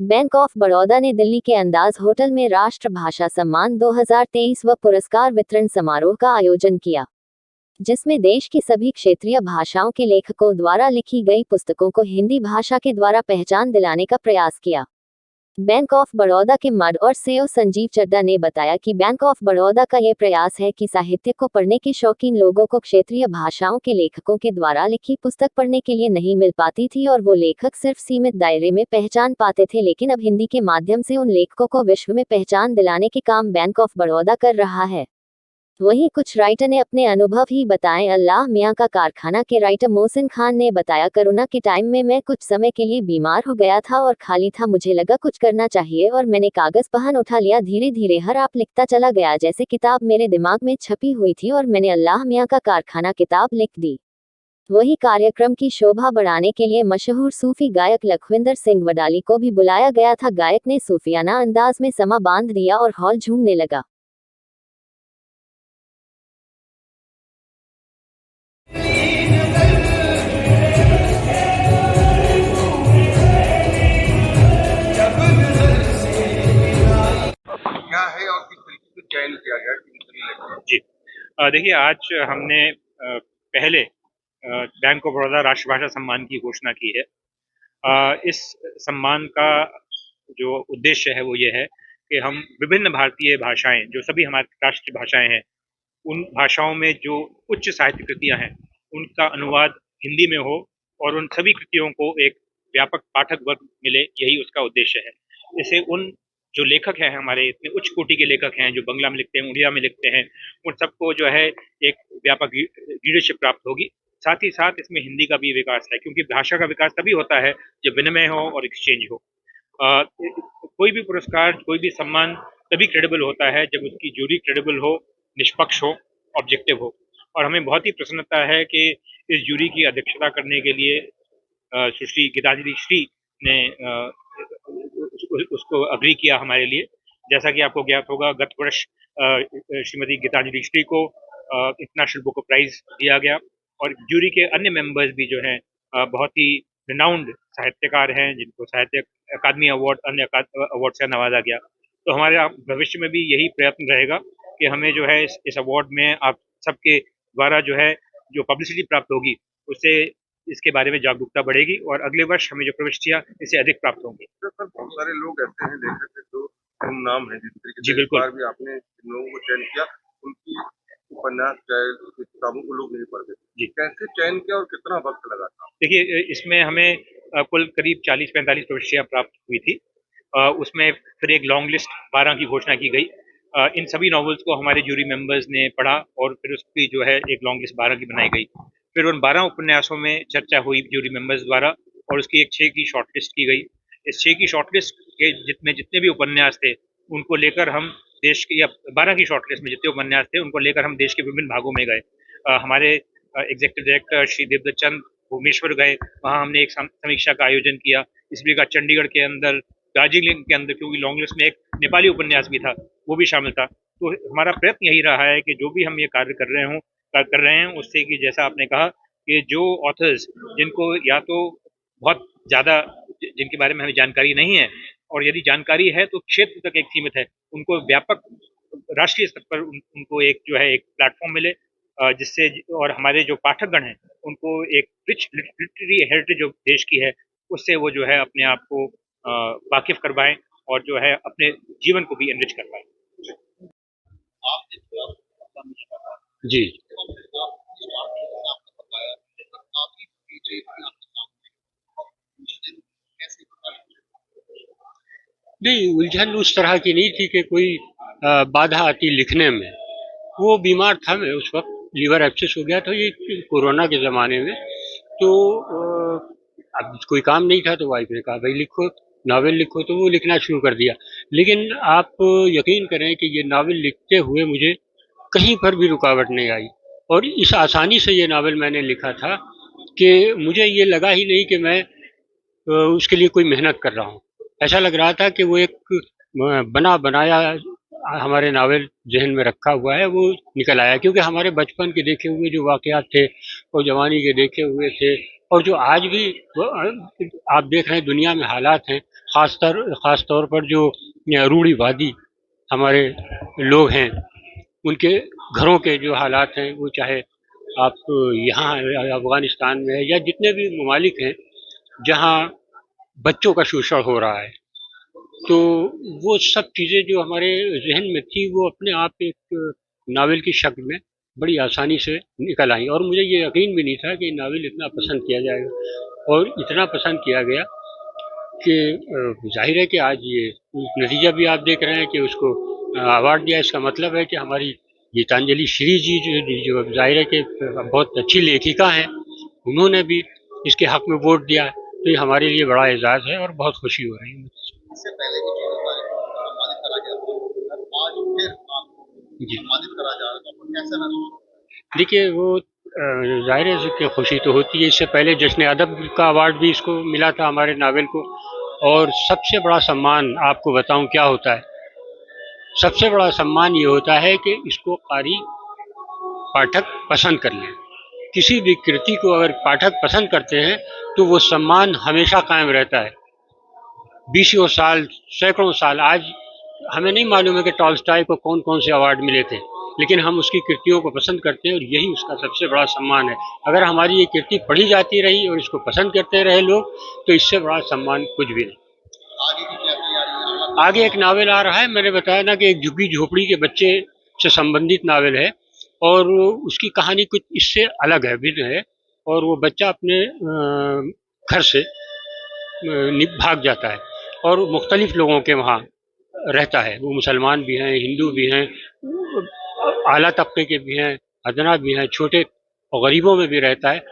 Bank of Baroda ने दिल्ली के अंदाज होटल में राष्ट्रभाषा सम्मान 2023 व पुरस्कार वितरण समारोह का आयोजन किया, जिसमें देश की सभी क्षेत्रीय भाषाओं के लेखकों द्वारा लिखी गई पुस्तकों को हिंदी भाषा के द्वारा पहचान दिलाने का प्रयास किया। बैंक ऑफ बड़ौदा के मड और सीईओ संजीव चड्ढा ने बताया कि बैंक ऑफ बड़ौदा का ये प्रयास है कि साहित्य को पढ़ने के शौकीन लोगों को क्षेत्रीय भाषाओं के लेखकों के द्वारा लिखी पुस्तक पढ़ने के लिए नहीं मिल पाती थी और वो लेखक सिर्फ सीमित दायरे में पहचान पाते थे, लेकिन अब हिंदी के माध्यम से उन लेखकों को विश्व में पहचान दिलाने के काम बैंक ऑफ बड़ौदा कर रहा है। वहीं कुछ राइटर ने अपने अनुभव ही बताए। अल्लाह मियां का कारखाना के राइटर मोहसिन खान ने बताया, कोरोना के टाइम में मैं कुछ समय के लिए बीमार हो गया था और खाली था, मुझे लगा कुछ करना चाहिए और मैंने कागज पहन उठा लिया। धीरे धीरे हर आप लिखता चला गया, जैसे किताब मेरे दिमाग में छपी हुई थी और मैंने अल्लाह मियां का कारखाना किताब लिख दी। वही कार्यक्रम की शोभा बढ़ाने के लिए मशहूर सूफी गायक लखविंदर सिंह वडाली को भी बुलाया गया था। गायक ने सूफियाना अंदाज में समा बांध दिया और हॉल झूमने लगा। क्या है और किस तरीके से चयन किया गया जी, देखिए आज हमने पहले बैंक ऑफ बड़ौदा राष्ट्रभाषा सम्मान की घोषणा की है। इस सम्मान का जो उद्देश्य है वो ये है कि हम विभिन्न भारतीय भाषाएं, जो सभी हमारी राष्ट्रीय भाषाएं हैं, उन भाषाओं में जो उच्च साहित्य कृतियां हैं उनका अनुवाद हिंदी में हो और उन सभी कृतियों को एक व्यापक पाठक वर्ग मिले, यही उसका उद्देश्य है। इसे उन जो लेखक हैं, हमारे इतने उच्च कोटि के लेखक हैं जो बंगला में लिखते हैं, उड़िया में लिखते हैं, उन सबको जो है एक व्यापक रीडरशिप प्राप्त होगी। साथ ही साथ इसमें हिंदी का भी विकास है, क्योंकि भाषा का विकास तभी होता है जब विनिमय हो और एक्सचेंज हो। कोई भी पुरस्कार, कोई भी सम्मान तभी क्रेडिबल होता है जब उसकी जूरी क्रेडिबल हो, निष्पक्ष हो, ऑब्जेक्टिव हो। और हमें बहुत ही प्रसन्नता है कि इस जूरी की अध्यक्षता करने के लिए सुश्री गीतांजलि श्री ने उसको अग्री किया हमारे लिए। जैसा कि आपको ज्ञात होगा, गत वर्ष श्रीमती गीतांजलि श्री को इंटरनेशनल बुक प्राइज दिया गया और जूरी के अन्य मेंबर्स भी जो हैं बहुत ही रिनाउंड साहित्यकार हैं, जिनको साहित्य अकादमी अवार्ड, अन्य अवार्ड से नवाजा गया। तो हमारे भविष्य में भी यही प्रयत्न रहेगा कि हमें जो है इस अवार्ड में आप सबके द्वारा जो है जो पब्लिसिटी प्राप्त होगी, उससे इसके बारे में जागरूकता बढ़ेगी और अगले वर्ष हमें जो प्रविष्टियां इससे अधिक प्राप्त होंगी। तो सर, बहुत सारे लोग ऐसे हैं लेखक जो नाम है, जिस तरीके जी से बिल्कुल। इस बार भी आपने जिन लोगों को चयन किया, उनकी उपन्यास चाहे किताबों को लोग नहीं पढ़ते जी, कैसे चयन किया और कितना वक्त लगा था? देखिए, इसमें हमें कुल करीब 40-45 प्रविष्टियां प्राप्त हुई थी। उसमें फिर एक लॉन्ग लिस्ट 12 की घोषणा की गई। इन सभी नॉवेल्स को हमारे जूरी मेंबर्स ने पढ़ा और फिर उसकी जो है एक लॉन्ग लिस्ट 12 की बनाई गई। फिर उन 12 उपन्यासों में चर्चा हुई जूरी मेंबर्स द्वारा और उसकी एक 6 की शॉर्ट लिस्ट की गई। इस 6 की शॉर्ट लिस्ट के जितने भी उपन्यास थे उनको लेकर हम देश के, या 12 की शॉर्ट लिस्ट में जितने उपन्यास थे उनको लेकर हम देश के विभिन्न भागों में गए। हमारे एग्जीक्यूटिव डायरेक्टर श्री देवदत्त चंद भुवनेश्वर गए, वहाँ हमने एक समीक्षा का आयोजन किया। इस बीच चंडीगढ़ के अंदर, दार्जिलिंग के अंदर, क्योंकि लॉन्ग लिस्ट में एक नेपाली उपन्यास भी था, वो भी शामिल था। तो हमारा प्रयत्न यही रहा है कि जो भी हम ये कार्य कर रहे हैं उससे, कि जैसा आपने कहा कि जो ऑथर्स जिनको या तो बहुत ज़्यादा जिनके बारे में हमें जानकारी नहीं है, और यदि जानकारी है तो क्षेत्र तक एक सीमित है, उनको व्यापक राष्ट्रीय स्तर पर उनको एक जो है एक प्लेटफॉर्म मिले, जिससे, और हमारे जो पाठकगण हैं उनको एक रिच लिटरेरी हेरिटेज जो देश की है उससे वो जो है अपने आप को वाकिफ करवाएं और जो है अपने जीवन को भी एनरिच करवाएं। जी, नहीं, उलझन उस तरह की नहीं थी कि कोई बाधा आती लिखने में। वो बीमार था, मैं उस वक्त लीवर एब्सेस हो गया था, ये कोरोना के ज़माने में। तो अब कोई काम नहीं था तो वाइफ ने कहा भाई लिखो, नावल लिखो, तो वो लिखना शुरू कर दिया। लेकिन आप यकीन करें कि ये नावल लिखते हुए मुझे कहीं पर भी रुकावट नहीं आई और इस आसानी से ये नावल मैंने लिखा था कि मुझे ये लगा ही नहीं कि मैं उसके लिए कोई मेहनत कर रहा हूँ। ऐसा लग रहा था कि वो एक बना बनाया हमारे नावल जहन में रखा हुआ है, वो निकल आया। क्योंकि हमारे बचपन के देखे हुए जो वाक़यात थे और जवानी के देखे हुए थे और जो आज भी आप देख रहे हैं दुनिया में हालात हैं, खास तौर पर जो रूढ़िवादी हमारे लोग हैं, उनके घरों के जो हालात हैं, वो चाहे आप यहाँ अफगानिस्तान में है या जितने भी ममालिक हैं जहाँ बच्चों का शोषण हो रहा है, तो वो सब चीज़ें जो हमारे जहन में थी वो अपने आप एक नावल की शक्ल में बड़ी आसानी से निकल आई, और मुझे ये यकीन भी नहीं था कि नावल इतना पसंद किया जाएगा, और इतना पसंद किया गया कि जाहिर है कि आज ये नतीजा भी आप देख रहे हैं कि उसको अवार्ड दिया। इसका मतलब है कि हमारी गीतांजलि श्री जी जो जाहिर है कि बहुत अच्छी लेखिका हैं, उन्होंने भी इसके हक में वोट दिया, तो ये हमारे लिए बड़ा एजाज़ है और बहुत खुशी हो रही है। इससे पहले भी जो सम्मानित करा गया था, आज फिर आपको जी सम्मानित करा जा रहा है, तो आपको कैसा महसूस? देखिए, वो जाहिर है कि खुशी तो होती है। इससे पहले जश्न अदब का अवार्ड भी इसको मिला था, हमारे नावल को। और सबसे बड़ा सम्मान आपको बताऊं क्या होता है, सबसे बड़ा सम्मान ये होता है कि इसको कारी पाठक पसंद कर लें। किसी भी कृति को अगर पाठक पसंद करते हैं तो वो सम्मान हमेशा कायम रहता है। बीसियों साल, सैकड़ों साल, आज हमें नहीं मालूम है कि टॉल्स्टॉय को कौन कौन से अवार्ड मिले थे, लेकिन हम उसकी कृतियों को पसंद करते हैं और यही उसका सबसे बड़ा सम्मान है। अगर हमारी ये कृति पढ़ी जाती रही और इसको पसंद करते रहे लोग, तो इससे बड़ा सम्मान कुछ भी नहीं। आगे की क्या तैयारी है? आगे एक नावल आ रहा है, मैंने बताया ना कि एक झुग्गी झोपड़ी के बच्चे से संबंधित नावल है, और उसकी कहानी कुछ इससे अलग है, भिन्न है। और वो बच्चा अपने घर से भाग जाता है और मुख्तलिफ लोगों के वहाँ रहता है। वो मुसलमान भी हैं, हिंदू भी हैं, आला तबके के भी हैं, अदना भी हैं, छोटे और गरीबों में भी रहता है।